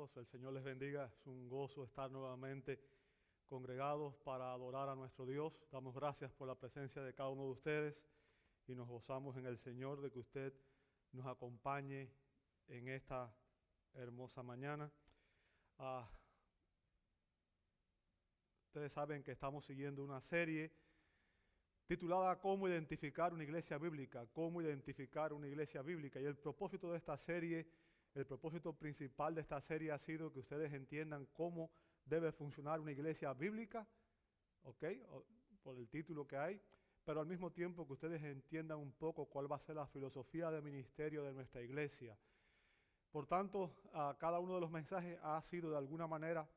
amados, el Señor les bendiga. Es un gozo estar nuevamente congregados para adorar a nuestro Dios. Damos gracias por la presencia de cada uno de ustedes y nos gozamos en el Señor de que usted nos acompañe en esta hermosa mañana. Ustedes saben que estamos siguiendo una serie titulada ¿Cómo identificar una iglesia bíblica? ¿Cómo identificar una iglesia bíblica? Y el propósito de esta serie, el propósito principal de esta serie ha sido que ustedes entiendan cómo debe funcionar una iglesia bíblica, ¿ok? Por el título que hay, pero al mismo tiempo que ustedes entiendan un poco cuál va a ser la filosofía de ministerio de nuestra iglesia. Por tanto, cada uno de los mensajes ha sido de alguna manera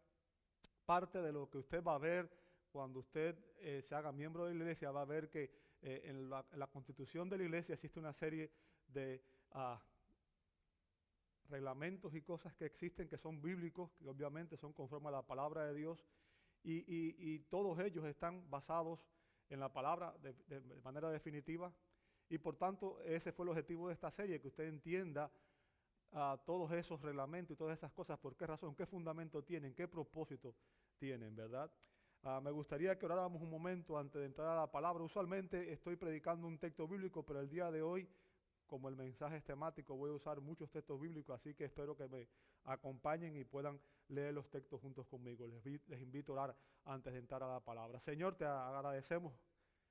parte de lo que usted va a ver cuando usted se haga miembro de la iglesia. Va a ver que en la constitución de la iglesia existe una serie de reglamentos y cosas que existen que son bíblicos, que obviamente son conforme a la palabra de Dios, y todos ellos están basados en la palabra de manera definitiva, y por tanto ese fue el objetivo de esta serie, que usted entienda todos esos reglamentos y todas esas cosas, por qué razón, qué fundamento tienen, qué propósito tienen, ¿verdad? Me gustaría que oráramos un momento antes de entrar a la palabra. Usualmente estoy predicando un texto bíblico, pero el día de hoy, como el mensaje es temático, voy a usar muchos textos bíblicos, así que espero que me acompañen y puedan leer los textos juntos conmigo. Les invito a orar antes de entrar a la palabra. Señor, te agradecemos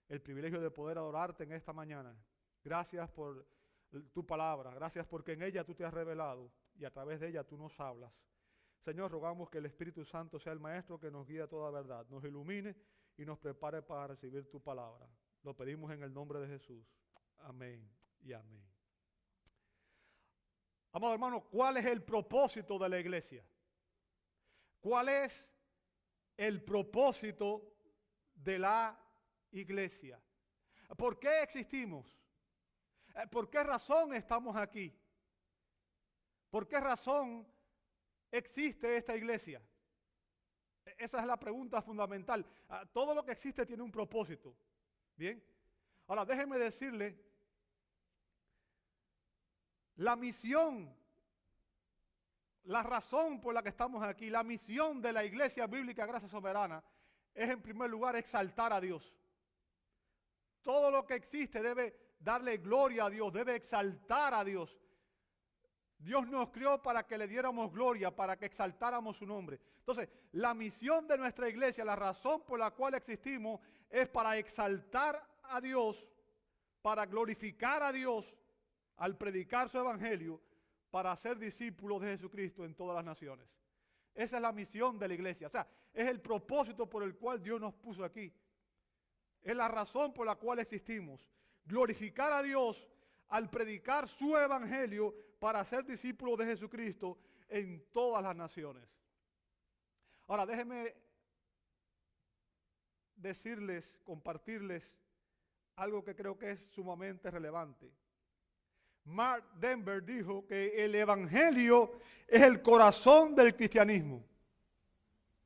el privilegio de poder adorarte en esta mañana. Gracias por tu palabra, gracias porque en ella tú te has revelado y a través de ella tú nos hablas. Señor, rogamos que el Espíritu Santo sea el Maestro que nos guíe a toda verdad, nos ilumine y nos prepare para recibir tu palabra. Lo pedimos en el nombre de Jesús. Amén y amén. Amado hermano, ¿cuál es el propósito de la iglesia? ¿Cuál es el propósito de la iglesia? ¿Por qué existimos? ¿Por qué razón estamos aquí? ¿Por qué razón existe esta iglesia? Esa es la pregunta fundamental. Todo lo que existe tiene un propósito. Bien. Ahora, déjenme decirle, la misión, la razón por la que estamos aquí, la misión de la Iglesia Bíblica Gracia Soberana es en primer lugar exaltar a Dios. Todo lo que existe debe darle gloria a Dios, debe exaltar a Dios. Dios nos creó para que le diéramos gloria, para que exaltáramos su nombre. Entonces, la misión de nuestra iglesia, la razón por la cual existimos, es para exaltar a Dios, para glorificar a Dios al predicar su evangelio, para ser discípulos de Jesucristo en todas las naciones. Esa es la misión de la iglesia. O sea, es el propósito por el cual Dios nos puso aquí. Es la razón por la cual existimos. Glorificar a Dios al predicar su evangelio para ser discípulos de Jesucristo en todas las naciones. Ahora, déjenme decirles, compartirles algo que creo que es sumamente relevante. Mark Denver dijo que el evangelio es el corazón del cristianismo.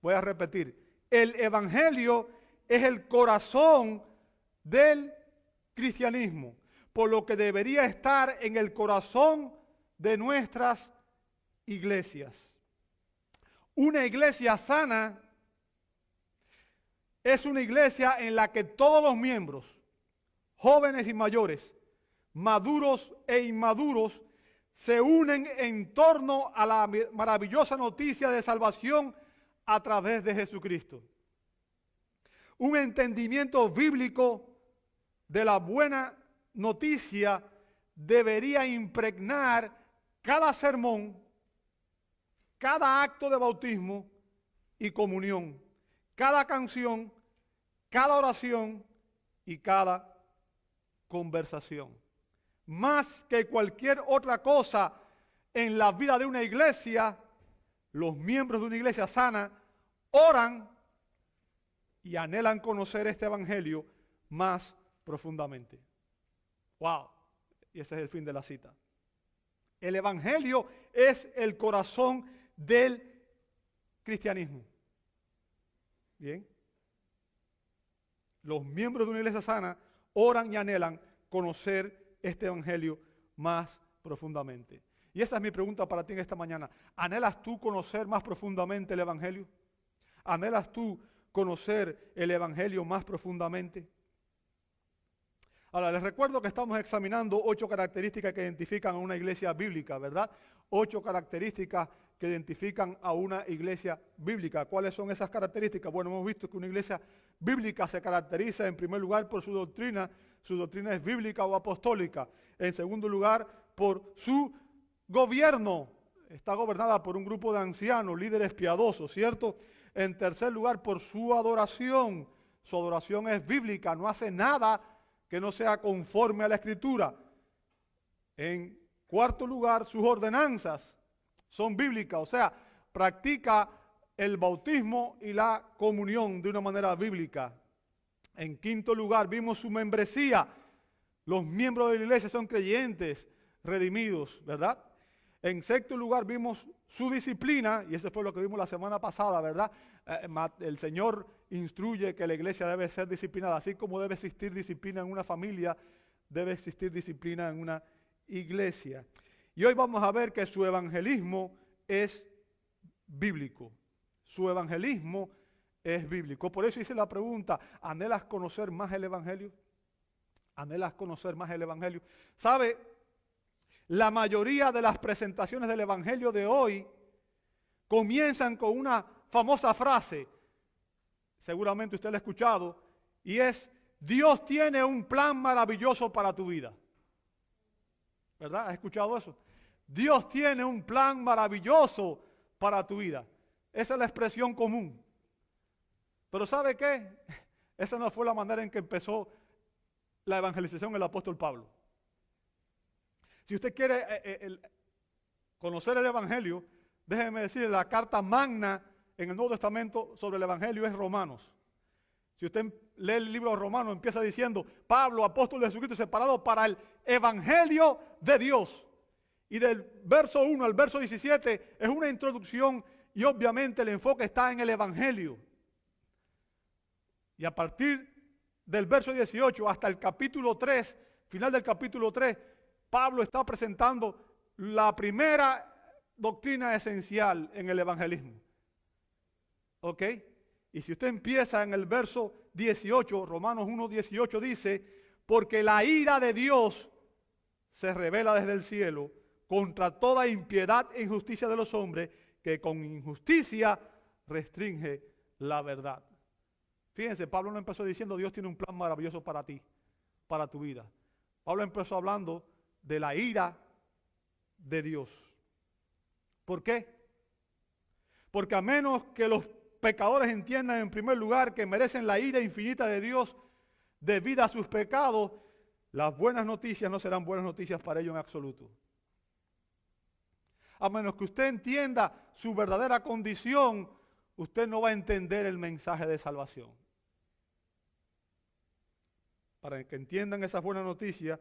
Voy a repetir, el evangelio es el corazón del cristianismo, por lo que debería estar en el corazón de nuestras iglesias. Una iglesia sana es una iglesia en la que todos los miembros, jóvenes y mayores, maduros e inmaduros, se unen en torno a la maravillosa noticia de salvación a través de Jesucristo. Un entendimiento bíblico de la buena noticia debería impregnar cada sermón, cada acto de bautismo y comunión, cada canción, cada oración y cada conversación. Más que cualquier otra cosa en la vida de una iglesia, los miembros de una iglesia sana oran y anhelan conocer este evangelio más profundamente. ¡Wow! Y ese es el fin de la cita. El evangelio es el corazón del cristianismo. Bien. Los miembros de una iglesia sana oran y anhelan conocer este evangelio más profundamente. Y esa es mi pregunta para ti en esta mañana. ¿Anhelas tú conocer más profundamente el Evangelio? ¿Anhelas tú conocer el Evangelio más profundamente? Ahora, les recuerdo que estamos examinando 8 características que identifican a una iglesia bíblica, ¿verdad? 8 características que identifican a una iglesia bíblica. ¿Cuáles son esas características? Bueno, hemos visto que una iglesia bíblica se caracteriza en primer lugar por su doctrina es bíblica o apostólica. En segundo lugar, por su gobierno. Está gobernada por un grupo de ancianos, líderes piadosos, ¿cierto? En tercer lugar, por su adoración. Su adoración es bíblica, no hace nada que no sea conforme a la Escritura. En cuarto lugar, sus ordenanzas son bíblicas, o sea, practica el bautismo y la comunión de una manera bíblica. En quinto lugar, vimos su membresía. Los miembros de la iglesia son creyentes, redimidos, ¿verdad? En sexto lugar, vimos su disciplina, y eso fue lo que vimos la semana pasada, ¿verdad? El Señor instruye que la iglesia debe ser disciplinada, así como debe existir disciplina en una familia, debe existir disciplina en una iglesia. Y hoy vamos a ver que su evangelismo es bíblico. Su evangelismo es bíblico. Por eso hice la pregunta, ¿anhelas conocer más el Evangelio? ¿Anhelas conocer más el Evangelio? ¿Sabe? La mayoría de las presentaciones del Evangelio de hoy comienzan con una famosa frase, seguramente usted la ha escuchado, y es: Dios tiene un plan maravilloso para tu vida. ¿Verdad? ¿Has escuchado eso? Dios tiene un plan maravilloso para tu vida. Esa es la expresión común. Pero ¿sabe qué? Esa no fue la manera en que empezó la evangelización del apóstol Pablo. Si usted quiere conocer el Evangelio, déjeme decirle, la carta magna en el Nuevo Testamento sobre el Evangelio es Romanos. Si usted lee el libro de Romanos, empieza diciendo: Pablo, apóstol de Jesucristo, separado para el Evangelio de Dios. Y del verso 1 al verso 17 es una introducción y obviamente el enfoque está en el Evangelio. Y a partir del verso 18 hasta el capítulo 3, final del capítulo 3, Pablo está presentando la primera doctrina esencial en el evangelismo. ¿Ok? Y si usted empieza en el verso 18, Romanos 1:18 dice: porque la ira de Dios se revela desde el cielo contra toda impiedad e injusticia de los hombres, que con injusticia restringe la verdad. Fíjense, Pablo no empezó diciendo: Dios tiene un plan maravilloso para ti, para tu vida. Pablo empezó hablando de la ira de Dios. ¿Por qué? Porque a menos que los pecadores entiendan en primer lugar que merecen la ira infinita de Dios debido a sus pecados, las buenas noticias no serán buenas noticias para ellos en absoluto. A menos que usted entienda su verdadera condición, usted no va a entender el mensaje de salvación. Para que entiendan esas buenas noticias,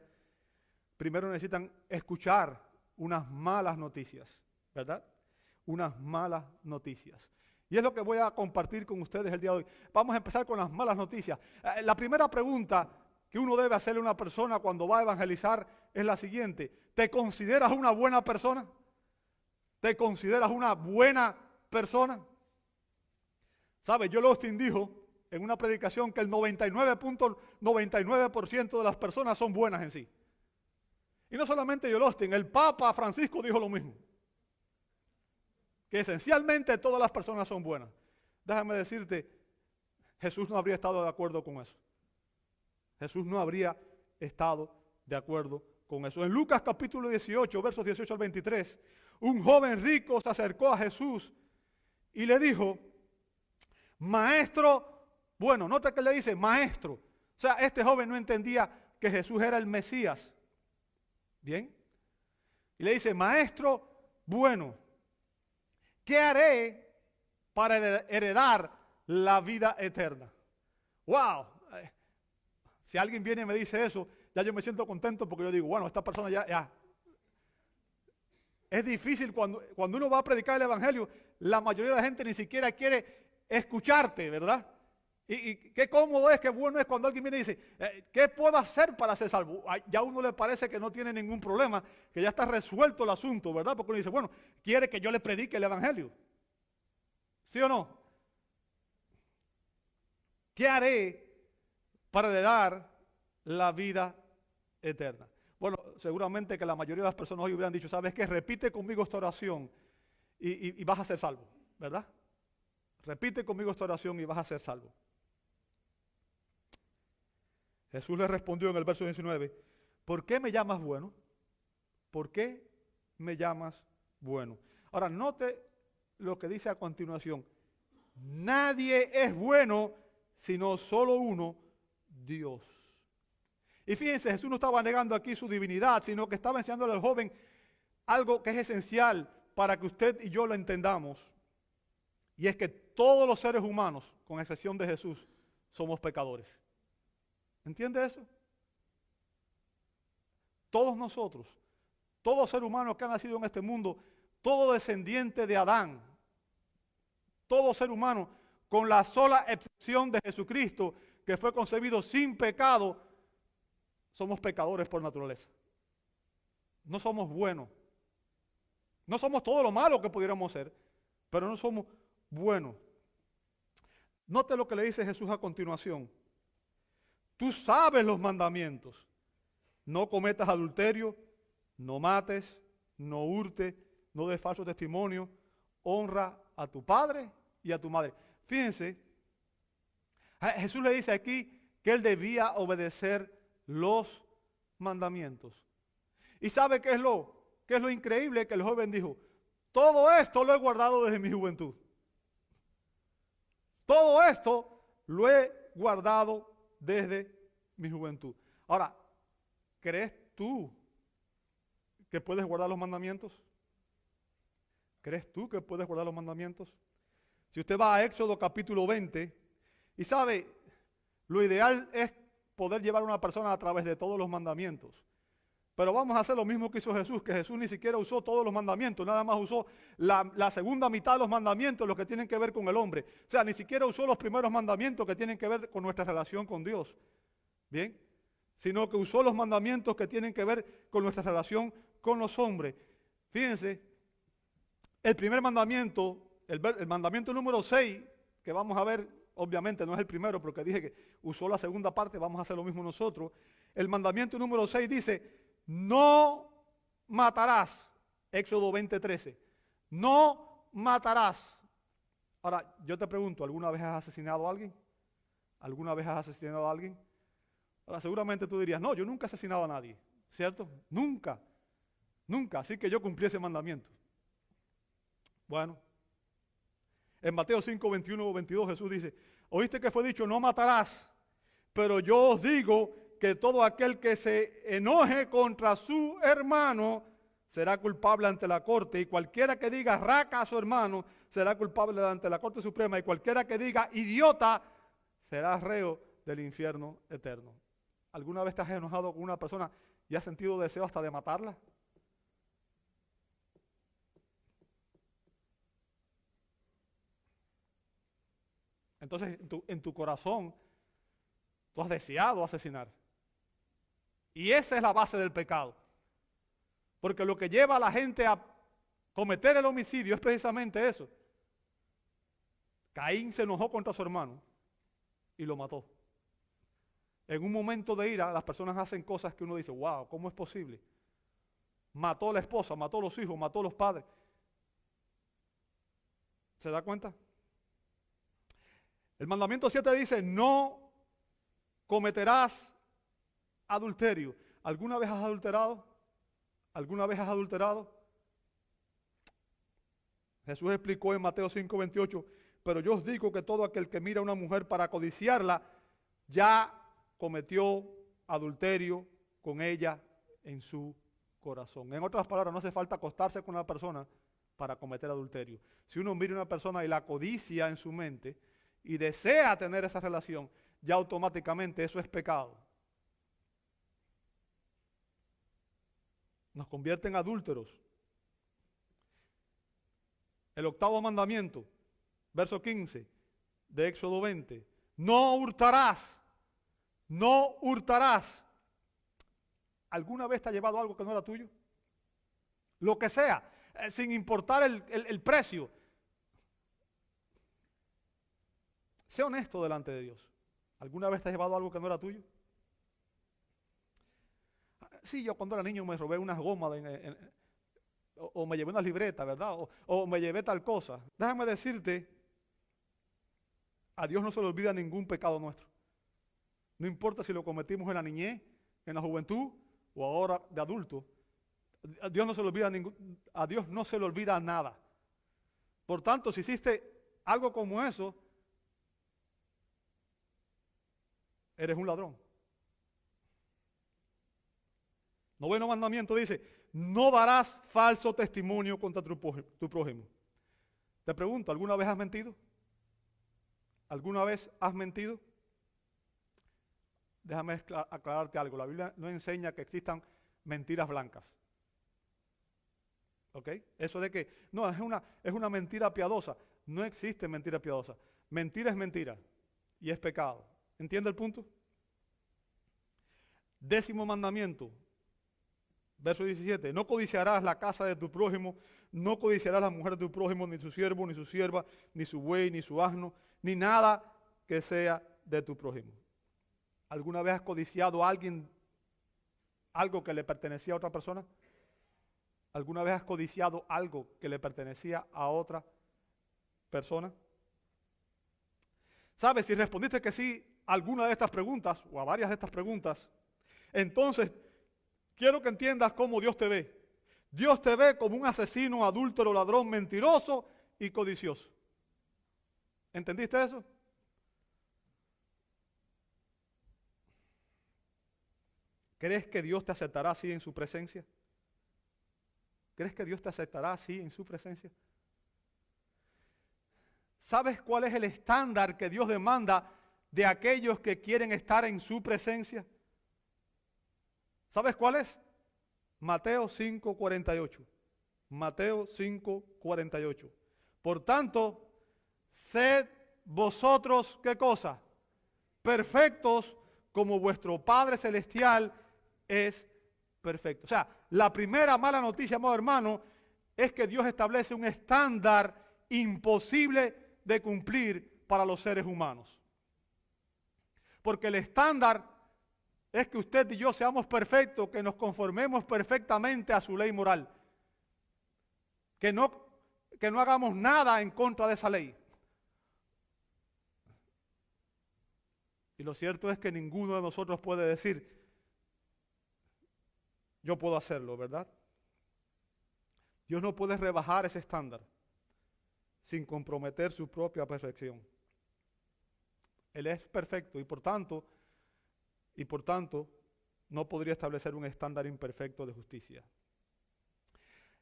primero necesitan escuchar unas malas noticias, ¿verdad? Unas malas noticias. Y es lo que voy a compartir con ustedes el día de hoy. Vamos a empezar con las malas noticias. La primera pregunta que uno debe hacerle a una persona cuando va a evangelizar es la siguiente: ¿te consideras una buena persona? ¿Te consideras una buena persona? ¿Sabe? Joel Osteen dijo en una predicación que el 99.99% de las personas son buenas en sí. Y no solamente Joel Osteen, el Papa Francisco dijo lo mismo. Que esencialmente todas las personas son buenas. Déjame decirte, Jesús no habría estado de acuerdo con eso. Jesús no habría estado de acuerdo con eso. En Lucas capítulo 18, versos 18 al 23, un joven rico se acercó a Jesús y le dijo: maestro, bueno, nota que le dice maestro. O sea, este joven no entendía que Jesús era el Mesías. Bien. Y le dice: maestro, bueno, ¿qué haré para heredar la vida eterna? ¡Wow! Si alguien viene y me dice eso, ya yo me siento contento, porque yo digo, bueno, esta persona ya. Es difícil cuando uno va a predicar el evangelio, la mayoría de la gente ni siquiera quiere escucharte, ¿verdad? Y qué cómodo es, qué bueno es cuando alguien viene y dice, ¿qué puedo hacer para ser salvo? Ya a uno le parece que no tiene ningún problema, que ya está resuelto el asunto, ¿verdad? Porque uno dice, bueno, quiere que yo le predique el evangelio. ¿Sí o no? ¿Qué haré para heredar la vida eterna? Bueno, seguramente que la mayoría de las personas hoy hubieran dicho, ¿sabes qué? Repite conmigo esta oración y vas a ser salvo, ¿verdad? Repite conmigo esta oración y vas a ser salvo. Jesús le respondió en el verso 19, ¿por qué me llamas bueno? ¿Por qué me llamas bueno? Ahora, note lo que dice a continuación. Nadie es bueno, sino solo uno, Dios. Y fíjense, Jesús no estaba negando aquí su divinidad, sino que estaba enseñándole al joven algo que es esencial para que usted y yo lo entendamos. Y es que todos los seres humanos, con excepción de Jesús, somos pecadores. ¿Entiende eso? Todos nosotros, todo ser humano que ha nacido en este mundo, todo descendiente de Adán, todo ser humano, con la sola excepción de Jesucristo, que fue concebido sin pecado, somos pecadores por naturaleza. No somos buenos. No somos todo lo malo que pudiéramos ser, pero no somos buenos. Note lo que le dice Jesús a continuación. Tú sabes los mandamientos. No cometas adulterio, no mates, no hurtes, no des falso testimonio, honra a tu padre y a tu madre. Fíjense, Jesús le dice aquí que él debía obedecer los mandamientos. ¿Y sabe qué es lo increíble? Que el joven dijo, todo esto lo he guardado desde mi juventud. Todo esto lo he guardado desde mi juventud. Ahora, ¿crees tú que puedes guardar los mandamientos? ¿Crees tú que puedes guardar los mandamientos? Si usted va a Éxodo capítulo 20, y sabe, lo ideal es poder llevar a una persona a través de todos los mandamientos. Pero vamos a hacer lo mismo que hizo Jesús, que Jesús ni siquiera usó todos los mandamientos, nada más usó la segunda mitad de los mandamientos, los que tienen que ver con el hombre. O sea, ni siquiera usó los primeros mandamientos que tienen que ver con nuestra relación con Dios. ¿Bien? Sino que usó los mandamientos que tienen que ver con nuestra relación con los hombres. Fíjense, el primer mandamiento, el mandamiento número 6, que vamos a ver, obviamente no es el primero, porque dije que usó la segunda parte, vamos a hacer lo mismo nosotros. El mandamiento número 6 dice, no matarás. Éxodo 20:13. No matarás. Ahora, yo te pregunto, ¿alguna vez has asesinado a alguien? ¿Alguna vez has asesinado a alguien? Ahora, seguramente tú dirías, no, yo nunca he asesinado a nadie, ¿cierto? Nunca, nunca. Así que yo cumplí ese mandamiento. Bueno, en Mateo 5, 21 o 22 Jesús dice, oíste que fue dicho, no matarás, pero yo os digo que todo aquel que se enoje contra su hermano será culpable ante la corte, y cualquiera que diga raca a su hermano será culpable ante la corte suprema, y cualquiera que diga idiota será reo del infierno eterno. ¿Alguna vez te has enojado con una persona y has sentido deseo hasta de matarla? Entonces, en tu corazón, tú has deseado asesinar. Y esa es la base del pecado. Porque lo que lleva a la gente a cometer el homicidio es precisamente eso. Caín se enojó contra su hermano y lo mató. En un momento de ira, las personas hacen cosas que uno dice, wow, ¿cómo es posible? Mató a la esposa, mató a los hijos, mató a los padres. ¿Se da cuenta? El mandamiento 7 dice, no cometerás adulterio. ¿Alguna vez has adulterado? ¿Alguna vez has adulterado? Jesús explicó en Mateo 5:28, pero yo os digo que todo aquel que mira a una mujer para codiciarla, ya cometió adulterio con ella en su corazón. En otras palabras, no hace falta acostarse con una persona para cometer adulterio. Si uno mira a una persona y la codicia en su mente y desea tener esa relación, ya automáticamente eso es pecado. Nos convierte en adúlteros. El octavo mandamiento, verso 15 de Éxodo 20. no hurtarás, no hurtarás. ¿Alguna vez te ha llevado algo que no era tuyo? Lo que sea, sin importar el precio. Sé honesto delante de Dios. ¿Alguna vez te has llevado algo que no era tuyo? Sí, yo cuando era niño me robé unas gomas o me llevé una libreta, ¿verdad? O me llevé tal cosa. Déjame decirte, a Dios no se le olvida ningún pecado nuestro. No importa si lo cometimos en la niñez, en la juventud o ahora de adulto. A Dios no se le olvida a Dios no se le olvida nada. Por tanto, si hiciste algo como eso, eres un ladrón. Noveno mandamiento dice, no darás falso testimonio contra tu prójimo. Te pregunto, ¿alguna vez has mentido? ¿Alguna vez has mentido? Déjame aclararte algo. La Biblia no enseña que existan mentiras blancas. ¿Ok? Eso de que, no, es una mentira piadosa. No existe mentira piadosa. Mentira es mentira y es pecado. ¿Entiende el punto? Décimo mandamiento, verso 17. No codiciarás la casa de tu prójimo, no codiciarás la mujer de tu prójimo, ni su siervo, ni su sierva, ni su buey, ni su asno, ni nada que sea de tu prójimo. ¿Alguna vez has codiciado a alguien algo que le pertenecía a otra persona? ¿Alguna vez has codiciado algo que le pertenecía a otra persona? ¿Sabes? Si respondiste que sí a alguna de estas preguntas o a varias de estas preguntas, entonces quiero que entiendas cómo Dios te ve. Dios te ve como un asesino, adúltero, ladrón, mentiroso y codicioso. ¿Entendiste eso? ¿Crees que Dios te aceptará así en su presencia? ¿Crees que Dios te aceptará así en su presencia? ¿Sabes cuál es el estándar que Dios demanda de aquellos que quieren estar en su presencia? ¿Sabes cuál es? Mateo 5:48. Mateo 5:48. Por tanto, sed vosotros, ¿qué cosa? Perfectos como vuestro Padre Celestial es perfecto. O sea, la primera mala noticia, amado hermano, es que Dios establece un estándar imposible de cumplir para los seres humanos. Porque el estándar es que usted y yo seamos perfectos, que nos conformemos perfectamente a su ley moral. Que no hagamos nada en contra de esa ley. Y lo cierto es que ninguno de nosotros puede decir, yo puedo hacerlo, ¿verdad? Dios no puede rebajar ese estándar sin comprometer su propia perfección. Él es perfecto y por tanto, no podría establecer un estándar imperfecto de justicia.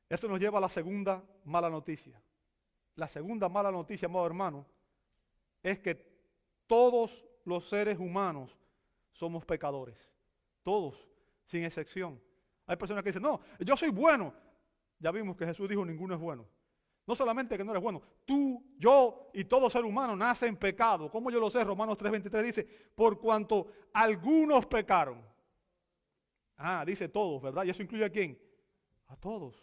Eso nos lleva a la segunda mala noticia. La segunda mala noticia, amado hermano, es que todos los seres humanos somos pecadores. Todos, sin excepción. Hay personas que dicen, no, yo soy bueno. Ya vimos que Jesús dijo, ninguno es bueno. No solamente que no eres bueno, tú, yo y todo ser humano nace en pecado. ¿Cómo yo lo sé? Romanos 3:23 dice, por cuanto algunos pecaron. Dice todos, ¿verdad? ¿Y eso incluye a quién? A todos,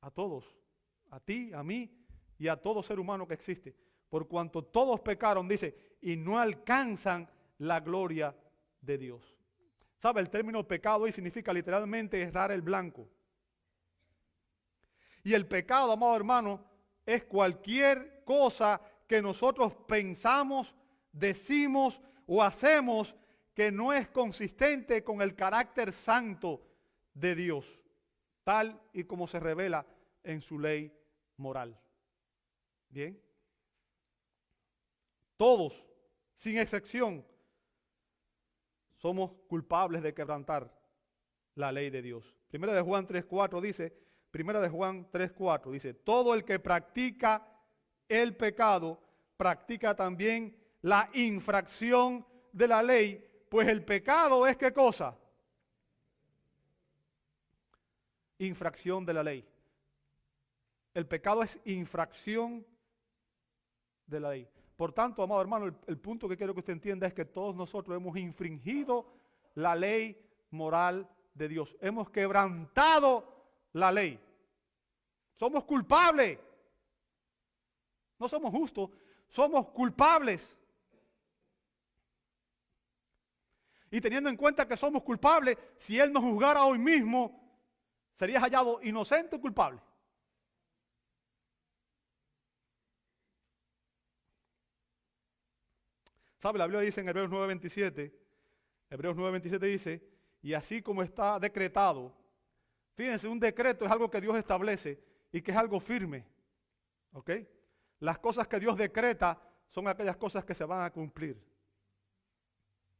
a ti, a mí y a todo ser humano que existe. Por cuanto todos pecaron, dice, y no alcanzan la gloria de Dios. ¿Sabe? El término pecado ahí significa literalmente errar el blanco. Y el pecado, amado hermano, es cualquier cosa que nosotros pensamos, decimos o hacemos que no es consistente con el carácter santo de Dios, tal y como se revela en su ley moral. ¿Bien? Todos, sin excepción, somos culpables de quebrantar la ley de Dios. Primera de Juan 3:4 dice, todo el que practica el pecado, practica también la infracción de la ley, pues el pecado es ¿qué cosa? Infracción de la ley. El pecado es infracción de la ley. Por tanto, amado hermano, el punto que quiero que usted entienda es que todos nosotros hemos infringido la ley moral de Dios. Hemos quebrantado la ley. Somos culpables. No somos justos, somos culpables. Y teniendo en cuenta que somos culpables, si Él nos juzgara hoy mismo, serías hallado inocente o culpable. ¿Sabe? La Biblia dice en Hebreos 9:27 dice, y así como está decretado, fíjense, un decreto es algo que Dios establece y que es algo firme, ¿ok? Las cosas que Dios decreta son aquellas cosas que se van a cumplir.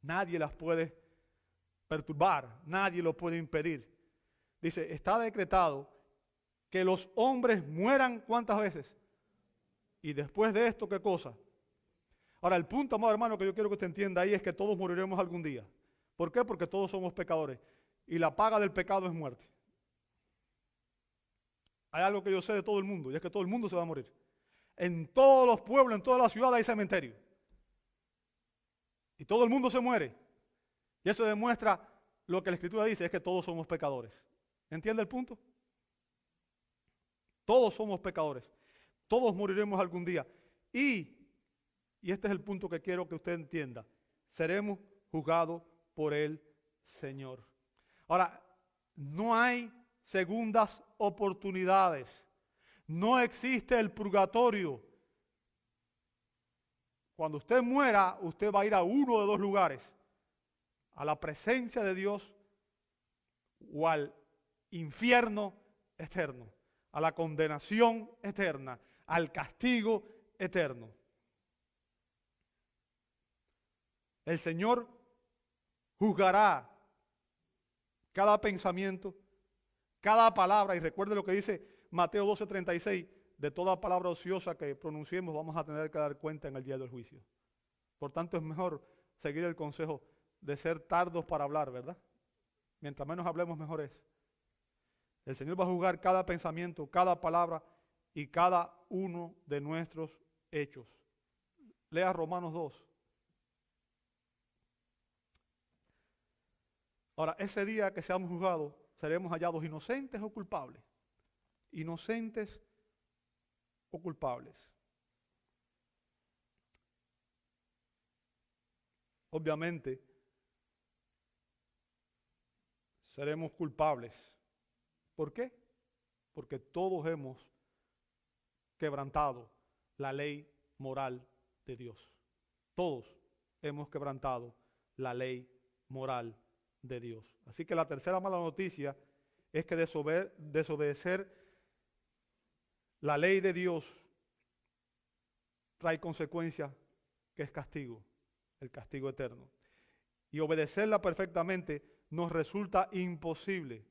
Nadie las puede perturbar, nadie lo puede impedir. Dice, está decretado que los hombres mueran ¿cuántas veces? Y después de esto, ¿qué cosa? Ahora, el punto, amado hermano, que yo quiero que usted entienda ahí es que todos moriremos algún día. ¿Por qué? Porque todos somos pecadores. Y la paga del pecado es muerte. Hay algo que yo sé de todo el mundo, y es que todo el mundo se va a morir. En todos los pueblos, en todas las ciudades hay cementerios. Y todo el mundo se muere. Y eso demuestra lo que la Escritura dice, es que todos somos pecadores. ¿Entiende el punto? Todos somos pecadores. Todos moriremos algún día. Y este es el punto que quiero que usted entienda, seremos juzgados por el Señor. Ahora, no hay segundas oportunidades. No existe el purgatorio. Cuando usted muera, usted va a ir a uno de dos lugares: a la presencia de Dios o al infierno eterno, a la condenación eterna, al castigo eterno. El Señor juzgará cada pensamiento, cada palabra, y recuerde lo que dice Mateo 12:36, de toda palabra ociosa que pronunciemos vamos a tener que dar cuenta en el día del juicio. Por tanto, es mejor seguir el consejo de ser tardos para hablar, ¿verdad? Mientras menos hablemos, mejor es. El Señor va a juzgar cada pensamiento, cada palabra y cada uno de nuestros hechos. Lea Romanos 2. Ahora, ese día que seamos juzgados, seremos hallados inocentes o culpables. Inocentes o culpables. Obviamente, seremos culpables. ¿Por qué? Porque todos hemos quebrantado la ley moral de Dios. Todos hemos quebrantado la ley moral de Dios. Así que la tercera mala noticia es que desobedecer la ley de Dios trae consecuencia que es castigo, el castigo eterno. Y obedecerla perfectamente nos resulta imposible.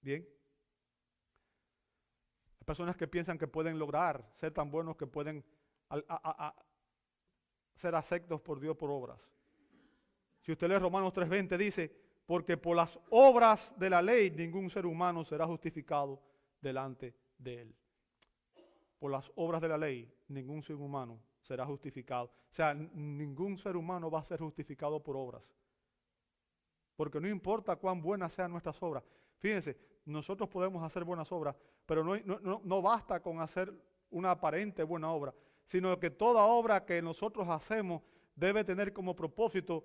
Bien. Hay personas que piensan que pueden lograr ser tan buenos que pueden ser aceptos por Dios por obras. Si usted lee Romanos 3:20 dice, porque por las obras de la ley ningún ser humano será justificado delante de él. Por las obras de la ley ningún ser humano será justificado. O sea, ningún ser humano va a ser justificado por obras. Porque no importa cuán buenas sean nuestras obras. Fíjense, nosotros podemos hacer buenas obras, pero no basta con hacer una aparente buena obra, sino que toda obra que nosotros hacemos debe tener como propósito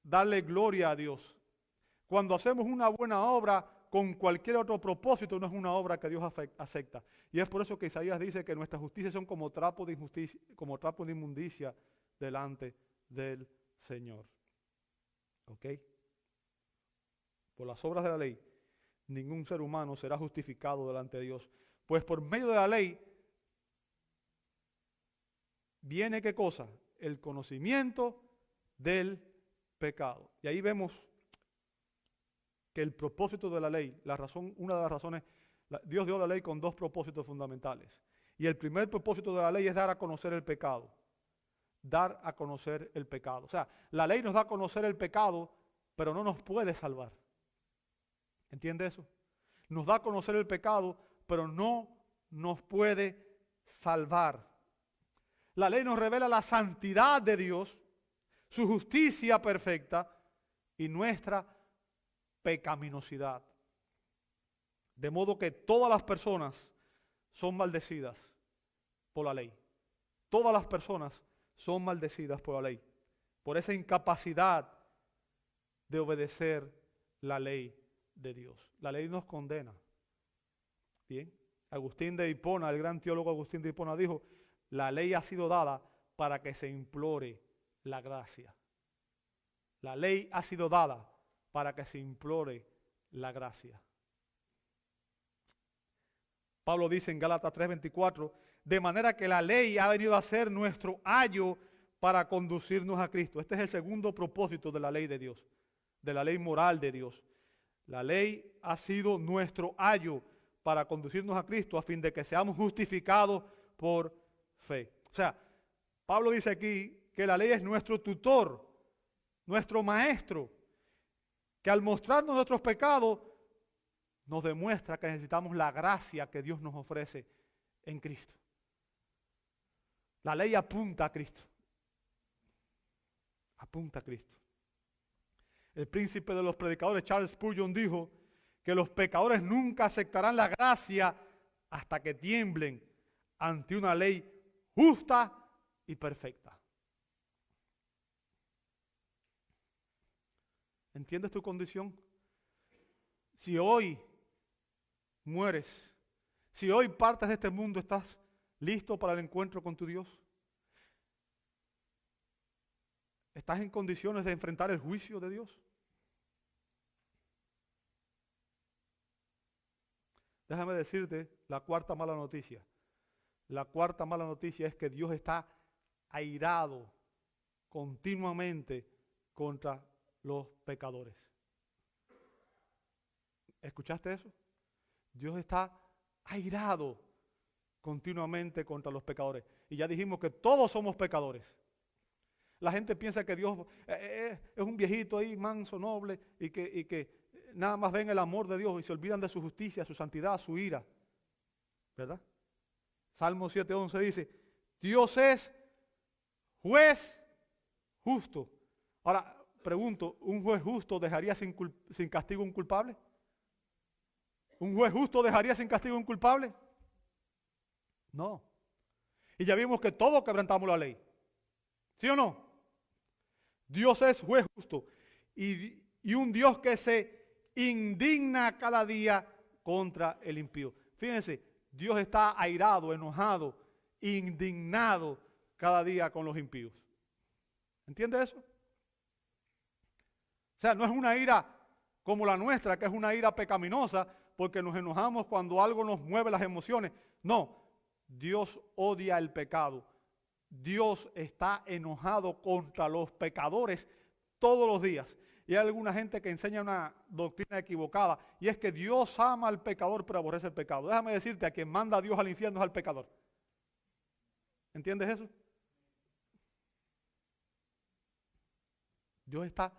darle gloria a Dios. Cuando hacemos una buena obra con cualquier otro propósito, no es una obra que Dios acepta. Y es por eso que Isaías dice que nuestras justicias son como trapo de injusticia, como trapo de inmundicia delante del Señor. ¿Ok? Por las obras de la ley, ningún ser humano será justificado delante de Dios. Pues por medio de la ley viene ¿qué cosa? El conocimiento del pecado. Y ahí vemos que el propósito de la ley, una de las razones, Dios dio la ley con dos propósitos fundamentales. Y el primer propósito de la ley es dar a conocer el pecado. Dar a conocer el pecado. O sea, la ley nos da a conocer el pecado, pero no nos puede salvar. ¿Entiende eso? Nos da a conocer el pecado, pero no nos puede salvar. La ley nos revela la santidad de Dios, su justicia perfecta y nuestra pecaminosidad. De modo que todas las personas son maldecidas por la ley. Todas las personas son maldecidas por la ley, por esa incapacidad de obedecer la ley de Dios. La ley nos condena. Bien, Agustín de Hipona, el gran teólogo Agustín de Hipona dijo, la ley ha sido dada para que se implore la gracia. La ley ha sido dada para que se implore la gracia. Pablo dice en Gálatas 3:24, de manera que la ley ha venido a ser nuestro ayo para conducirnos a Cristo. Este es el segundo propósito de la ley de Dios, de la ley moral de Dios. La ley ha sido nuestro ayo para conducirnos a Cristo a fin de que seamos justificados por fe. O sea, Pablo dice aquí que la ley es nuestro tutor, nuestro maestro, que al mostrarnos nuestros pecados nos demuestra que necesitamos la gracia que Dios nos ofrece en Cristo. La ley apunta a Cristo. Apunta a Cristo. El príncipe de los predicadores, Charles Spurgeon, dijo que los pecadores nunca aceptarán la gracia hasta que tiemblen ante una ley justa y perfecta. ¿Entiendes tu condición? Si hoy mueres, si hoy partes de este mundo, ¿estás listo para el encuentro con tu Dios? ¿Estás en condiciones de enfrentar el juicio de Dios? Déjame decirte la cuarta mala noticia. La cuarta mala noticia es que Dios está airado continuamente contra los pecadores. ¿Escuchaste eso? Dios está airado continuamente contra los pecadores. Y ya dijimos que todos somos pecadores. La gente piensa que Dios es un viejito ahí, manso, noble, y que nada más ven el amor de Dios y se olvidan de su justicia, su santidad, su ira. ¿Verdad? Salmo 7:11 dice, Dios es juez justo. Ahora, pregunto, ¿un juez justo dejaría sin castigo un culpable? ¿Un juez justo dejaría sin castigo un culpable? No. Y ya vimos que todos quebrantamos la ley. ¿Sí o no? Dios es juez justo. Y un Dios que se indigna cada día contra el impío. Fíjense, Dios está airado, enojado, indignado cada día con los impíos. ¿Entiende eso? O sea, no es una ira como la nuestra, que es una ira pecaminosa, porque nos enojamos cuando algo nos mueve las emociones. No, Dios odia el pecado. Dios está enojado contra los pecadores todos los días. Y hay alguna gente que enseña una doctrina equivocada, y es que Dios ama al pecador pero aborrece el pecado. Déjame decirte, a quien manda a Dios al infierno es al pecador. ¿Entiendes eso? Dios está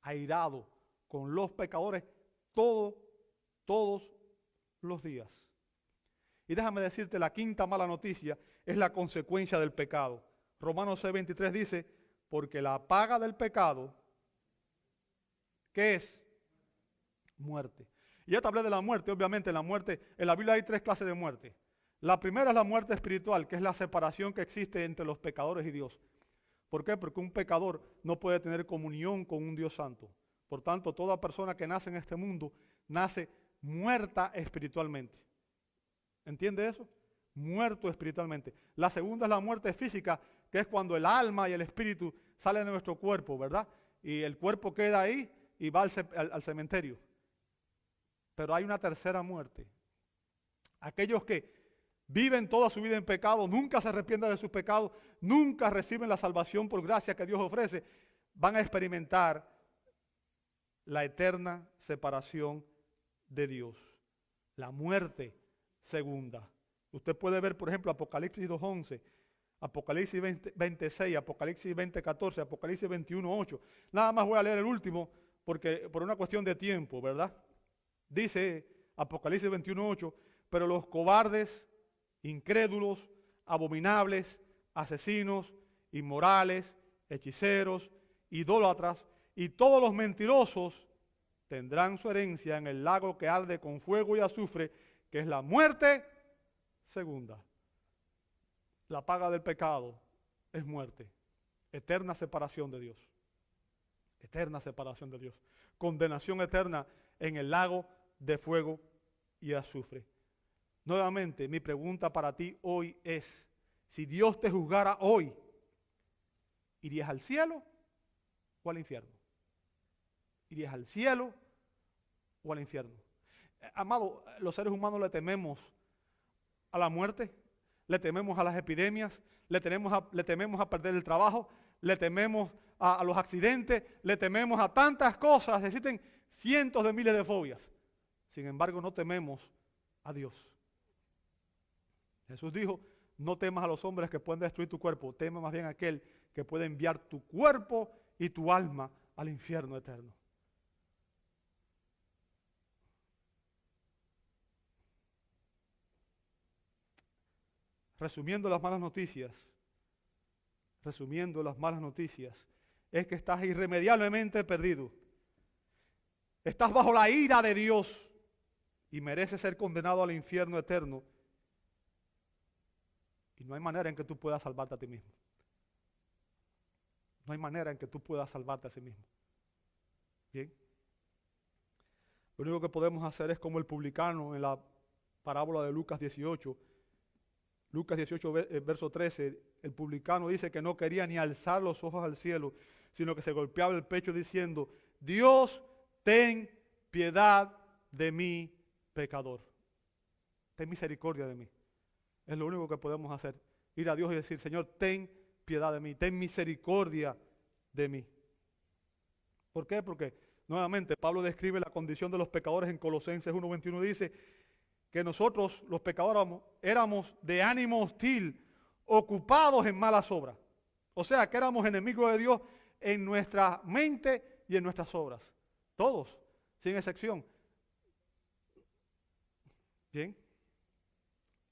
airado con los pecadores todos los días. Y déjame decirte, la quinta mala noticia es la consecuencia del pecado. Romanos 6:23 dice, porque la paga del pecado, ¿qué es? Muerte. Y ya te hablé de la muerte. Obviamente la muerte, en la Biblia hay 3 clases de muerte. La primera es la muerte espiritual, que es la separación que existe entre los pecadores y Dios. ¿Por qué? Porque un pecador no puede tener comunión con un Dios santo. Por tanto, toda persona que nace en este mundo nace muerta espiritualmente. ¿Entiende eso? Muerto espiritualmente. La segunda es la muerte física, que es cuando el alma y el espíritu salen de nuestro cuerpo, ¿verdad? Y el cuerpo queda ahí y va al cementerio. Pero hay una tercera muerte. Aquellos que viven toda su vida en pecado, nunca se arrepienten de sus pecados, nunca reciben la salvación por gracia que Dios ofrece, van a experimentar la eterna separación de Dios. La muerte segunda. Usted puede ver, por ejemplo, Apocalipsis 2:11, Apocalipsis 20:26, Apocalipsis 20:14, Apocalipsis 21:8. Nada más voy a leer el último porque por una cuestión de tiempo, ¿verdad? Dice Apocalipsis 21:8, pero los cobardes, incrédulos, abominables, asesinos, inmorales, hechiceros, idólatras y todos los mentirosos tendrán su herencia en el lago que arde con fuego y azufre, que es la muerte segunda. La paga del pecado es muerte, eterna separación de Dios. Eterna separación de Dios. Condenación eterna en el lago de fuego y azufre. Nuevamente, mi pregunta para ti hoy es, si Dios te juzgara hoy, ¿irías al cielo o al infierno? ¿Irías al cielo o al infierno? Amado, los seres humanos le tememos a la muerte, le tememos a las epidemias, le tememos a perder el trabajo, le tememos a los accidentes, le tememos a tantas cosas, existen cientos de miles de fobias. Sin embargo, no tememos a Dios. Jesús dijo, no temas a los hombres que pueden destruir tu cuerpo, teme más bien a aquel que puede enviar tu cuerpo y tu alma al infierno eterno. Resumiendo las malas noticias, es que estás irremediablemente perdido. Estás bajo la ira de Dios y mereces ser condenado al infierno eterno. Y no hay manera en que tú puedas salvarte a ti mismo. No hay manera en que tú puedas salvarte a sí mismo. Bien. Lo único que podemos hacer es como el publicano en la parábola de Lucas 18. Lucas 18, verso 13, el publicano dice que no quería ni alzar los ojos al cielo, sino que se golpeaba el pecho diciendo, Dios, ten piedad de mí, pecador. Ten misericordia de mí. Es lo único que podemos hacer. Ir a Dios y decir, Señor, ten piedad de mí, ten misericordia de mí. ¿Por qué? Porque, nuevamente, Pablo describe la condición de los pecadores en Colosenses 1:21, dice que nosotros, los pecadores, éramos de ánimo hostil, ocupados en malas obras. O sea, que éramos enemigos de Dios en nuestra mente y en nuestras obras. Todos, sin excepción. Bien.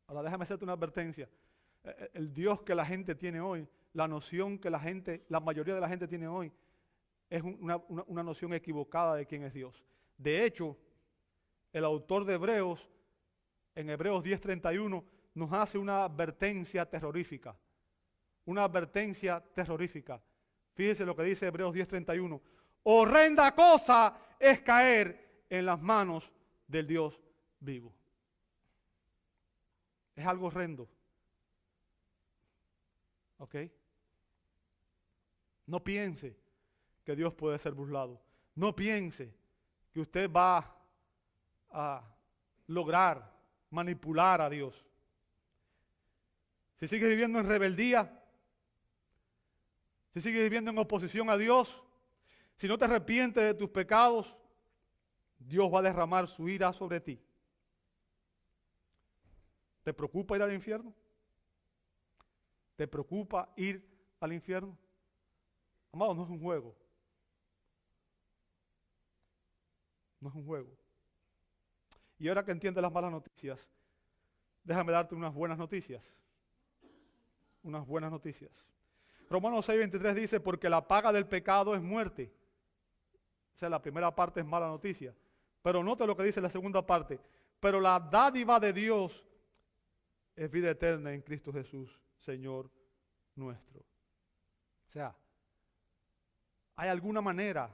Ahora déjame hacerte una advertencia. El Dios que la gente tiene hoy, la noción que la mayoría de la gente tiene hoy, es una noción equivocada de quién es Dios. De hecho, el autor de Hebreos, en Hebreos 10:31, nos hace una advertencia terrorífica. Una advertencia terrorífica. Fíjese lo que dice Hebreos 10:31. Horrenda cosa es caer en las manos del Dios vivo. Es algo horrendo. ¿Ok? No piense que Dios puede ser burlado. No piense que usted va a lograr manipular a Dios. Si sigue viviendo en rebeldía, si sigue viviendo en oposición a Dios, si no te arrepientes de tus pecados, Dios va a derramar su ira sobre ti. ¿Te preocupa ir al infierno? ¿Te preocupa ir al infierno? Amado, no es un juego. No es un juego. Y ahora que entiendes las malas noticias, déjame darte unas buenas noticias. Unas buenas noticias. Romanos 6:23 dice, porque la paga del pecado es muerte. O sea, la primera parte es mala noticia. Pero note lo que dice la segunda parte. Pero la dádiva de Dios es vida eterna en Cristo Jesús, Señor nuestro. O sea, ¿hay alguna manera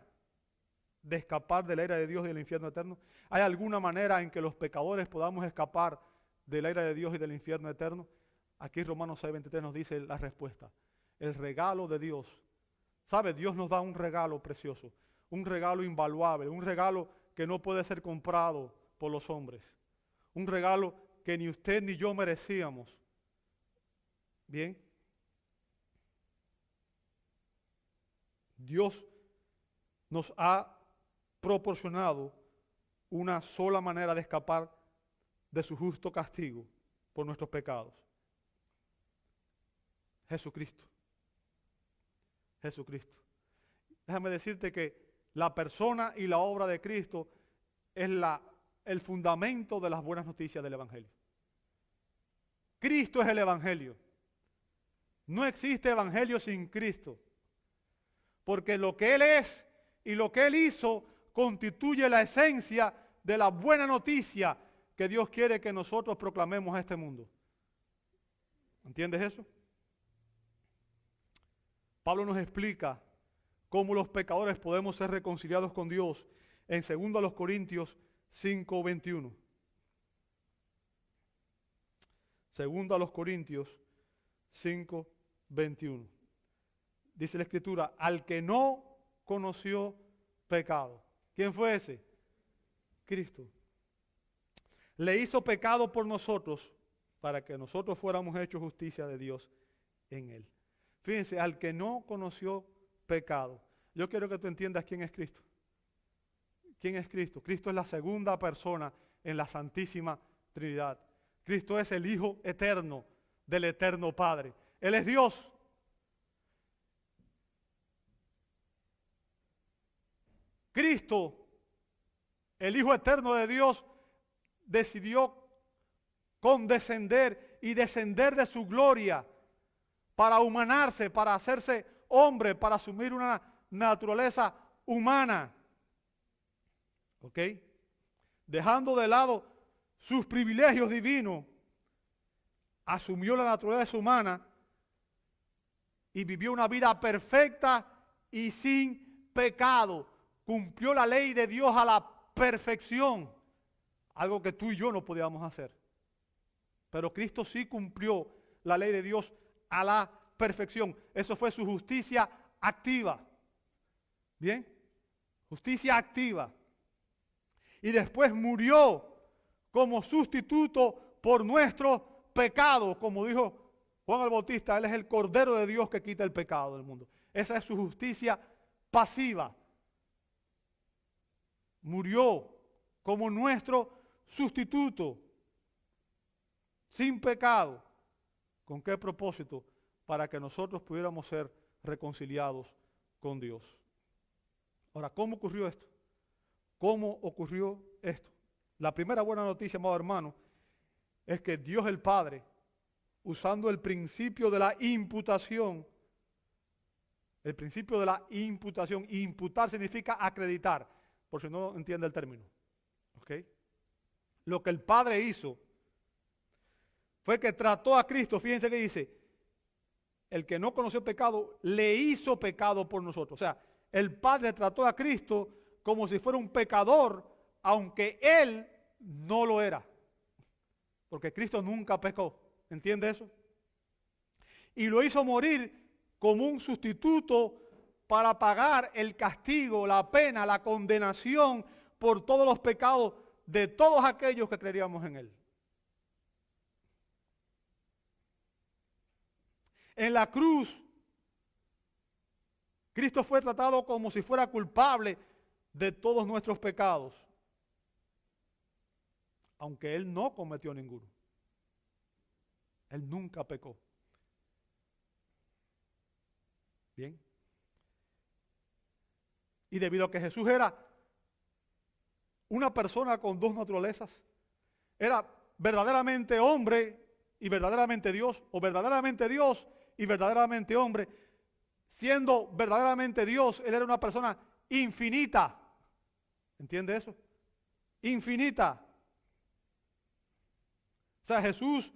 de escapar de la ira de Dios y del infierno eterno? ¿Hay alguna manera en que los pecadores podamos escapar de la ira de Dios y del infierno eterno? Aquí Romanos 6:23 nos dice la respuesta. El regalo de Dios. ¿Sabe? Dios nos da un regalo precioso, un regalo invaluable, un regalo que no puede ser comprado por los hombres. Un regalo que ni usted ni yo merecíamos. Bien. Dios nos ha proporcionado una sola manera de escapar de su justo castigo por nuestros pecados. Jesucristo. Jesucristo. Déjame decirte que la persona y la obra de Cristo es el fundamento de las buenas noticias del Evangelio. Cristo es el Evangelio. No existe evangelio sin Cristo. Porque lo que Él es y lo que Él hizo constituye la esencia de la buena noticia que Dios quiere que nosotros proclamemos a este mundo. ¿Entiendes eso? Pablo nos explica cómo los pecadores podemos ser reconciliados con Dios en 2 Corintios 5:21. 2 Corintios 5:21. Dice la Escritura, al que no conoció pecado. ¿Quién fue ese? Cristo. Le hizo pecado por nosotros para que nosotros fuéramos hechos justicia de Dios en Él. Fíjense, al que no conoció pecado. Yo quiero que tú entiendas quién es Cristo. ¿Quién es Cristo? Cristo es la segunda persona en la Santísima Trinidad. Cristo es el Hijo eterno del eterno Padre. Él es Dios. Cristo, el Hijo eterno de Dios, decidió condescender y descender de su gloria para humanarse, para hacerse hombre, para asumir una naturaleza humana. ¿Ok? Dejando de lado sus privilegios divinos, asumió la naturaleza humana y vivió una vida perfecta y sin pecado. Cumplió la ley de Dios a la perfección, algo que tú y yo no podíamos hacer. Pero Cristo sí cumplió la ley de Dios a la perfección. Eso fue su justicia activa. ¿Bien? Justicia activa. Y después murió como sustituto por nuestros pecados, como dijo Juan el Bautista, Él es el Cordero de Dios que quita el pecado del mundo. Esa es su justicia pasiva. Murió como nuestro sustituto, sin pecado. ¿Con qué propósito? Para que nosotros pudiéramos ser reconciliados con Dios. Ahora, ¿cómo ocurrió esto? ¿Cómo ocurrió esto? La primera buena noticia, amado hermano, es que Dios el Padre, usando el principio de la imputación, imputar significa acreditar, por si no entiende el término. ¿Ok? Lo que el Padre hizo fue que trató a Cristo, fíjense que dice, el que no conoció pecado, le hizo pecado por nosotros. O sea, el Padre trató a Cristo como si fuera un pecador, aunque Él no lo era. Porque Cristo nunca pecó. ¿Entiende eso? Y lo hizo morir como un sustituto para pagar el castigo, la pena, la condenación por todos los pecados de todos aquellos que creeríamos en Él. En la cruz, Cristo fue tratado como si fuera culpable de todos nuestros pecados, aunque Él no cometió ninguno. Él nunca pecó. Bien. Y debido a que Jesús era una persona con dos naturalezas, era verdaderamente hombre y verdaderamente Dios, o verdaderamente Dios y verdaderamente hombre. Siendo verdaderamente Dios, Él era una persona infinita. ¿Entiende eso? Infinita. O sea, Jesús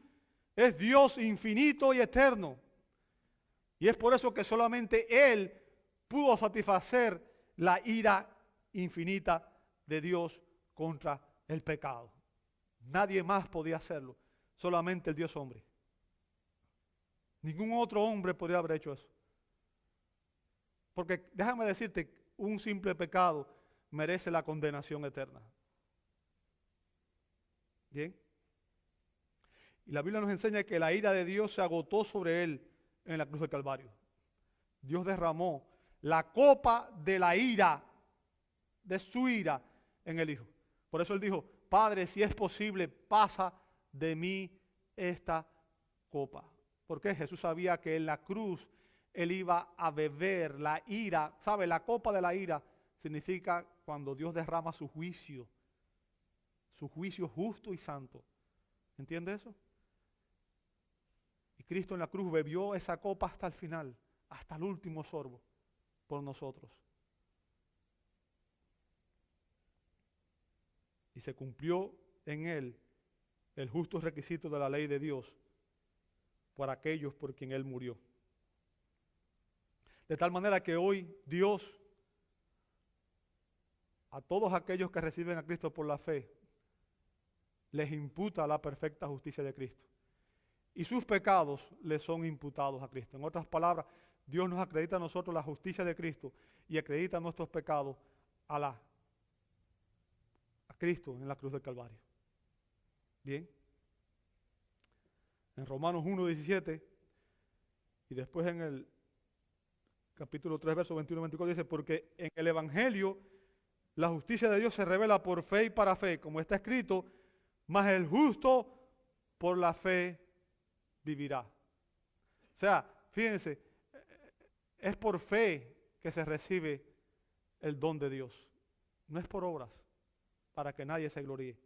es Dios infinito y eterno. Y es por eso que solamente Él pudo satisfacer la ira infinita de Dios contra el pecado. Nadie más podía hacerlo, solamente el Dios hombre. Ningún otro hombre podría haber hecho eso. Porque déjame decirte, un simple pecado merece la condenación eterna. ¿Bien? Y la Biblia nos enseña que la ira de Dios se agotó sobre Él en la cruz del Calvario. Dios derramó la copa de la ira, de su ira, en el Hijo. Por eso Él dijo, Padre, si es posible, pasa de mí esta copa. Porque Jesús sabía que en la cruz Él iba a beber la ira. ¿Sabe? La copa de la ira significa cuando Dios derrama su juicio justo y santo. ¿Entiende eso? Y Cristo en la cruz bebió esa copa hasta el final, hasta el último sorbo, por nosotros. Y se cumplió en Él el justo requisito de la ley de Dios por aquellos por quien Él murió. De tal manera que hoy Dios, a todos aquellos que reciben a Cristo por la fe, les imputa la perfecta justicia de Cristo. Y sus pecados les son imputados a Cristo. En otras palabras, Dios nos acredita a nosotros la justicia de Cristo y acredita nuestros pecados a Cristo en la cruz del Calvario. Bien. En Romanos 1:17 y después en el capítulo 3, verso 21 y 24 dice, porque en el Evangelio la justicia de Dios se revela por fe y para fe, como está escrito, mas el justo por la fe vivirá. O sea, fíjense, es por fe que se recibe el don de Dios. No es por obras, para que nadie se gloríe.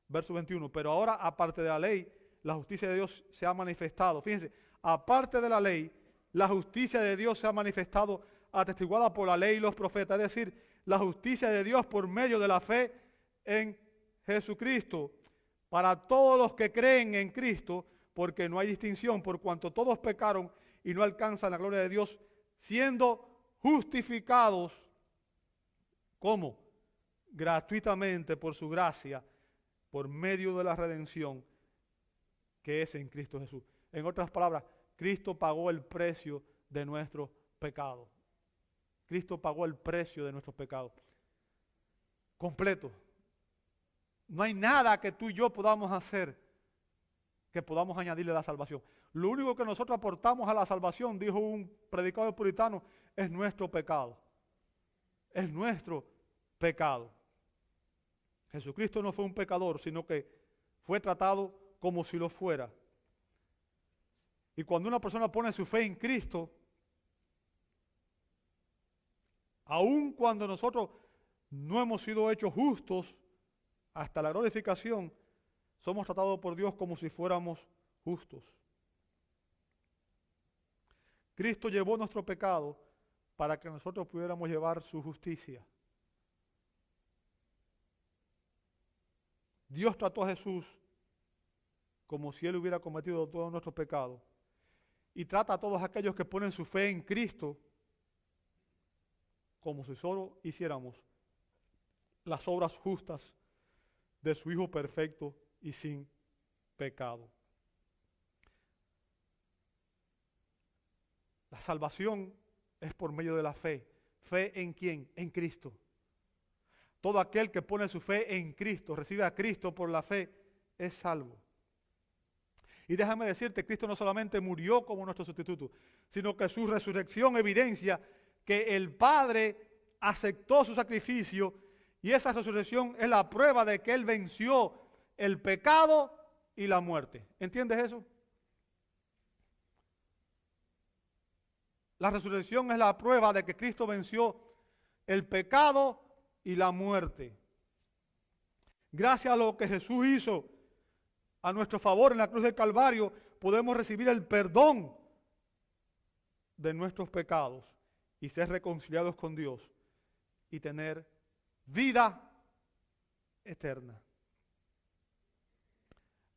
Verso 21, pero ahora aparte de la ley, la justicia de Dios se ha manifestado. Fíjense, aparte de la ley, la justicia de Dios se ha manifestado atestiguada por la ley y los profetas. Es decir, la justicia de Dios por medio de la fe en Jesucristo. Para todos los que creen en Cristo, porque no hay distinción, por cuanto todos pecaron y no alcanzan la gloria de Dios, siendo justificados, ¿cómo? Gratuitamente por su gracia, por medio de la redención que es en Cristo Jesús. En otras palabras, Cristo pagó el precio de nuestros pecados. Cristo pagó el precio de nuestros pecados. Completo. No hay nada que tú y yo podamos hacer que podamos añadirle a la salvación. Lo único que nosotros aportamos a la salvación, dijo un predicador puritano, es nuestro pecado. Es nuestro pecado. Jesucristo no fue un pecador, sino que fue tratado como si lo fuera. Y cuando una persona pone su fe en Cristo, aun cuando nosotros no hemos sido hechos justos hasta la glorificación, somos tratados por Dios como si fuéramos justos. Cristo llevó nuestro pecado para que nosotros pudiéramos llevar su justicia. Dios trató a Jesús como si Él hubiera cometido todos nuestros pecados. Y trata a todos aquellos que ponen su fe en Cristo como si solo hiciéramos las obras justas de su Hijo perfecto y sin pecado. La salvación es por medio de la fe. ¿Fe en quién? En Cristo. Todo aquel que pone su fe en Cristo, recibe a Cristo por la fe, es salvo. Y déjame decirte, Cristo no solamente murió como nuestro sustituto, sino que su resurrección evidencia que el Padre aceptó su sacrificio y esa resurrección es la prueba de que Él venció el pecado y la muerte. ¿Entiendes eso? La resurrección es la prueba de que Cristo venció el pecado y la muerte. Gracias a lo que Jesús hizo a nuestro favor en la cruz del Calvario, podemos recibir el perdón de nuestros pecados y ser reconciliados con Dios y tener vida eterna.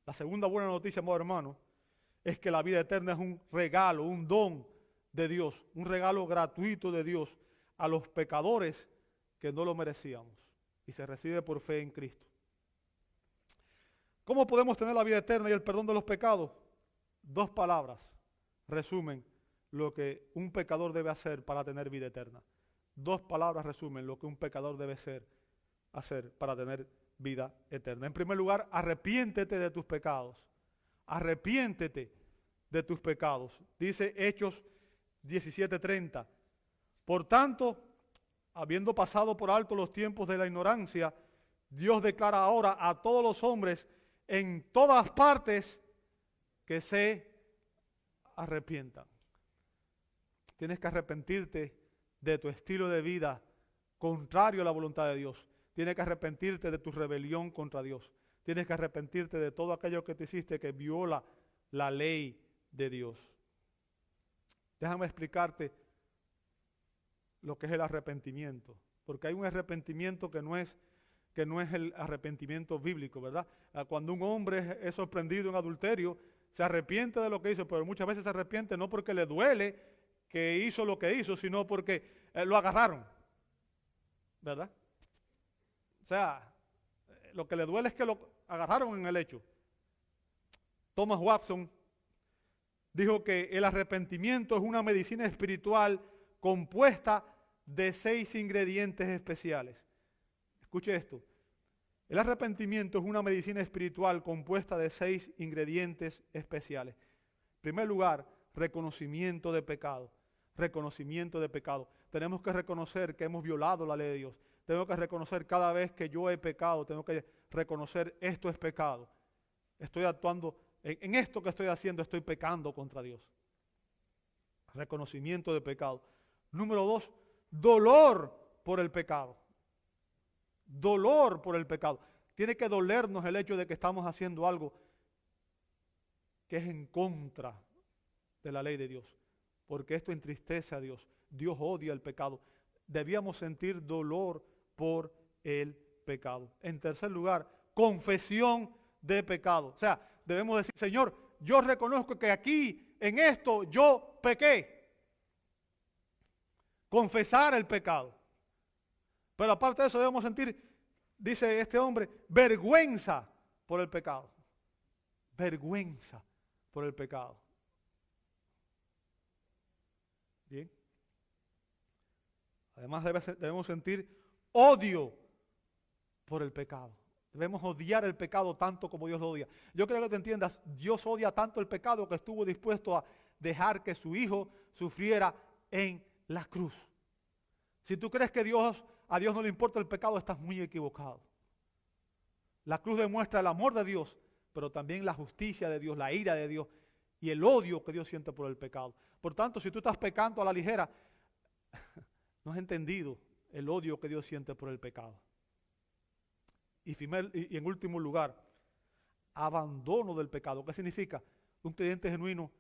La segunda buena noticia, amado hermano, es que la vida eterna es un regalo, un don de Dios, un regalo gratuito de Dios a los pecadores que no lo merecíamos y se recibe por fe en Cristo. ¿Cómo podemos tener la vida eterna y el perdón de los pecados? Dos palabras resumen lo que un pecador debe hacer para tener vida eterna. Dos palabras resumen lo que un pecador debe hacer para tener vida eterna. En primer lugar, arrepiéntete de tus pecados. Arrepiéntete de tus pecados. Dice Hechos 17:30. Por tanto, habiendo pasado por alto los tiempos de la ignorancia, Dios declara ahora a todos los hombres en todas partes que se arrepientan. Tienes que arrepentirte de tu estilo de vida contrario a la voluntad de Dios. Tienes que arrepentirte de tu rebelión contra Dios. Tienes que arrepentirte de todo aquello que te hiciste que viola la ley de Dios. Déjame explicarte lo que es el arrepentimiento, porque hay un arrepentimiento que no es el arrepentimiento bíblico, ¿verdad? Cuando un hombre es sorprendido en adulterio, se arrepiente de lo que hizo, pero muchas veces se arrepiente no porque le duele que hizo lo que hizo, sino porque lo agarraron, ¿verdad? O sea, lo que le duele es que lo agarraron en el hecho. Thomas Watson dijo que el arrepentimiento es una medicina espiritual compuesta de 6 ingredientes especiales. Escuche esto. El arrepentimiento es una medicina espiritual compuesta de 6 ingredientes especiales. En primer lugar, reconocimiento de pecado. Reconocimiento de pecado. Tenemos que reconocer que hemos violado la ley de Dios. Tengo que reconocer cada vez que yo he pecado, tengo que reconocer esto es pecado. Estoy actuando, en esto que estoy haciendo estoy pecando contra Dios. Reconocimiento de pecado. Número 2, dolor por el pecado. Dolor por el pecado. Tiene que dolernos el hecho de que estamos haciendo algo que es en contra de la ley de Dios. Porque esto entristece a Dios. Dios odia el pecado. Debíamos sentir dolor por el pecado. En tercer lugar, confesión de pecado. O sea, debemos decir, Señor, yo reconozco que aquí, en esto, yo pequé. Confesar el pecado. Pero aparte de eso debemos sentir, dice este hombre, vergüenza por el pecado. Vergüenza por el pecado. Bien. Además debemos sentir odio por el pecado. Debemos odiar el pecado tanto como Dios lo odia. Yo creo que te entiendas, Dios odia tanto el pecado que estuvo dispuesto a dejar que su Hijo sufriera en la cruz. Si tú crees que a Dios no le importa el pecado, estás muy equivocado. La cruz demuestra el amor de Dios, pero también la justicia de Dios, la ira de Dios y el odio que Dios siente por el pecado. Por tanto, si tú estás pecando a la ligera, no has entendido el odio que Dios siente por el pecado. Y en último lugar, abandono del pecado. ¿Qué significa? Un creyente genuino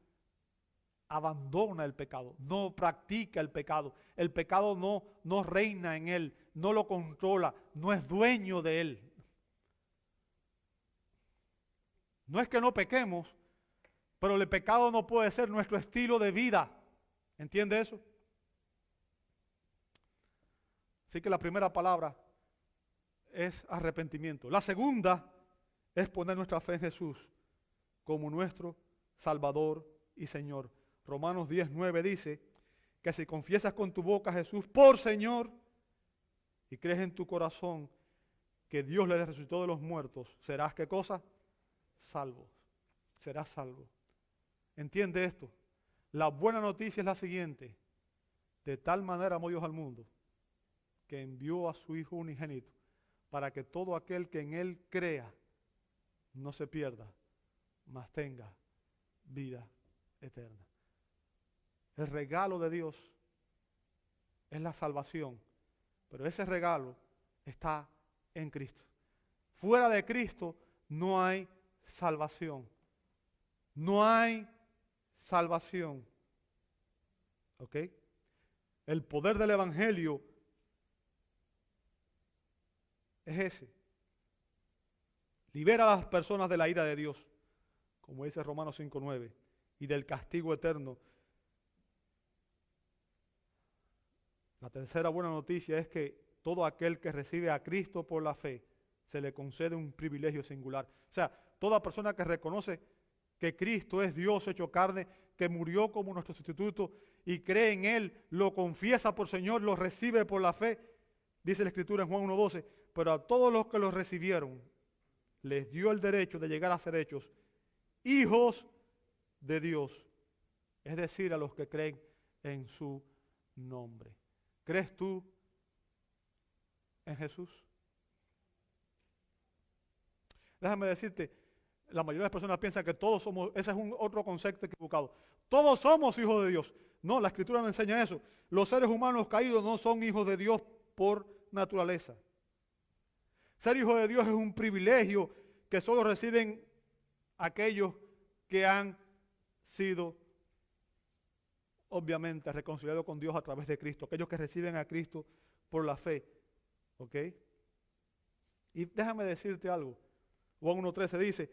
abandona el pecado, no practica el pecado. El pecado no reina en él, no lo controla, no es dueño de él. No es que no pequemos, pero el pecado no puede ser nuestro estilo de vida. ¿Entiende eso? Así que la primera palabra es arrepentimiento. La segunda es poner nuestra fe en Jesús como nuestro Salvador y Señor. Romanos 10:9 dice que si confiesas con tu boca a Jesús por Señor y crees en tu corazón que Dios le resucitó de los muertos, serás ¿qué cosa? Salvo. Serás salvo. ¿Entiende esto? La buena noticia es la siguiente. De tal manera amó Dios al mundo que envió a su Hijo unigénito para que todo aquel que en Él crea no se pierda, mas tenga vida eterna. El regalo de Dios es la salvación, pero ese regalo está en Cristo. Fuera de Cristo no hay salvación. No hay salvación. ¿Ok? El poder del Evangelio es ese. Libera a las personas de la ira de Dios, como dice Romanos 5:9, y del castigo eterno. La tercera buena noticia es que todo aquel que recibe a Cristo por la fe, se le concede un privilegio singular. O sea, toda persona que reconoce que Cristo es Dios hecho carne, que murió como nuestro sustituto y cree en Él, lo confiesa por Señor, lo recibe por la fe, dice la Escritura en Juan 1:12, pero a todos los que lo recibieron, les dio el derecho de llegar a ser hechos hijos de Dios, es decir, a los que creen en su nombre. ¿Crees tú en Jesús? Déjame decirte, la mayoría de las personas piensan que todos somos, ese es un otro concepto equivocado. Todos somos hijos de Dios. No, la Escritura no enseña eso. Los seres humanos caídos no son hijos de Dios por naturaleza. Ser hijo de Dios es un privilegio que solo reciben aquellos que han sido obviamente reconciliados con Dios a través de Cristo, aquellos que reciben a Cristo por la fe. ¿Ok? Y déjame decirte algo. Juan 1:13 dice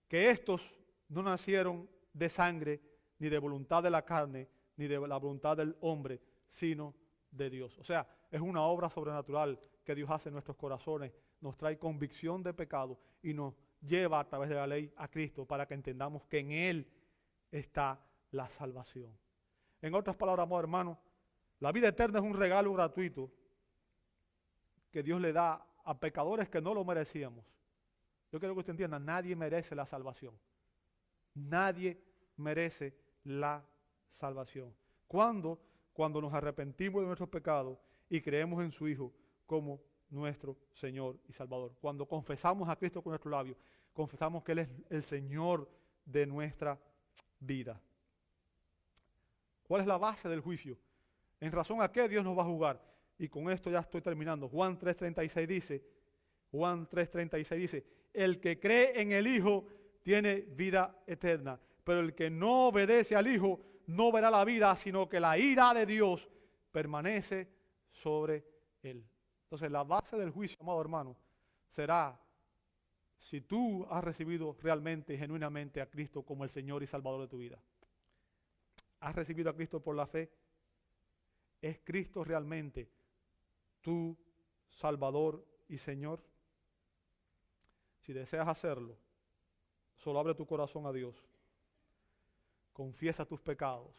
que estos no nacieron de sangre, ni de voluntad de la carne, ni de la voluntad del hombre, sino de Dios. O sea, es una obra sobrenatural que Dios hace en nuestros corazones, nos trae convicción de pecado y nos lleva a través de la ley a Cristo para que entendamos que en Él está la salvación. En otras palabras, amado hermano, la vida eterna es un regalo gratuito que Dios le da a pecadores que no lo merecíamos. Yo quiero que usted entienda, nadie merece la salvación. Nadie merece la salvación. ¿Cuándo? Cuando nos arrepentimos de nuestros pecados y creemos en su Hijo como nuestro Señor y Salvador. Cuando confesamos a Cristo con nuestros labios, confesamos que Él es el Señor de nuestra vida. ¿Cuál es la base del juicio? ¿En razón a qué Dios nos va a juzgar? Y con esto ya estoy terminando. Juan 3:36 dice, el que cree en el Hijo tiene vida eterna, pero el que no obedece al Hijo no verá la vida, sino que la ira de Dios permanece sobre él. Entonces la base del juicio, amado hermano, será si tú has recibido realmente y genuinamente a Cristo como el Señor y Salvador de tu vida. ¿Has recibido a Cristo por la fe? ¿Es Cristo realmente tu Salvador y Señor? Si deseas hacerlo, solo abre tu corazón a Dios, confiesa tus pecados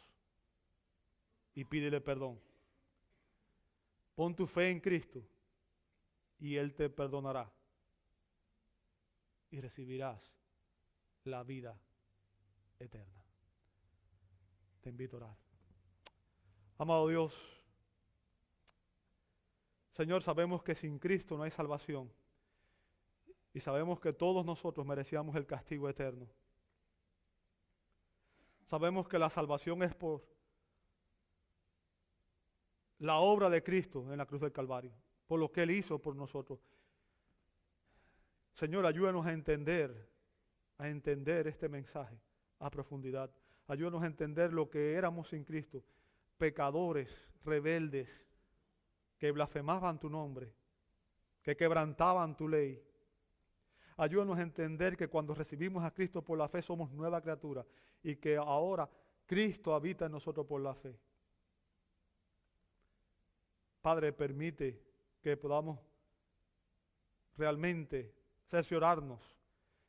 y pídele perdón. Pon tu fe en Cristo y Él te perdonará y recibirás la vida eterna. Te invito a orar. Amado Dios, Señor, sabemos que sin Cristo no hay salvación y sabemos que todos nosotros merecíamos el castigo eterno. Sabemos que la salvación es por la obra de Cristo en la cruz del Calvario, por lo que Él hizo por nosotros. Señor, ayúdanos a entender este mensaje a profundidad. Ayúdanos a entender lo que éramos sin Cristo, pecadores, rebeldes, que blasfemaban tu nombre, que quebrantaban tu ley. Ayúdanos a entender que cuando recibimos a Cristo por la fe somos nueva criatura y que ahora Cristo habita en nosotros por la fe. Padre, permite que podamos realmente cerciorarnos,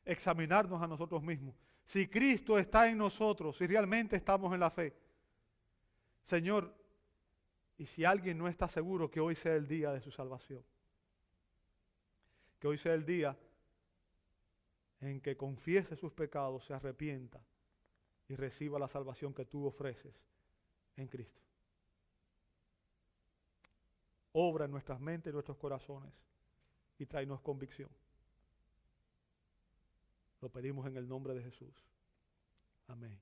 examinarnos a nosotros mismos. Si Cristo está en nosotros, si realmente estamos en la fe. Señor, y si alguien no está seguro, que hoy sea el día de su salvación. Que hoy sea el día en que confiese sus pecados, se arrepienta y reciba la salvación que tú ofreces en Cristo. Obra en nuestras mentes y nuestros corazones y tráenos convicción. Lo pedimos en el nombre de Jesús. Amén.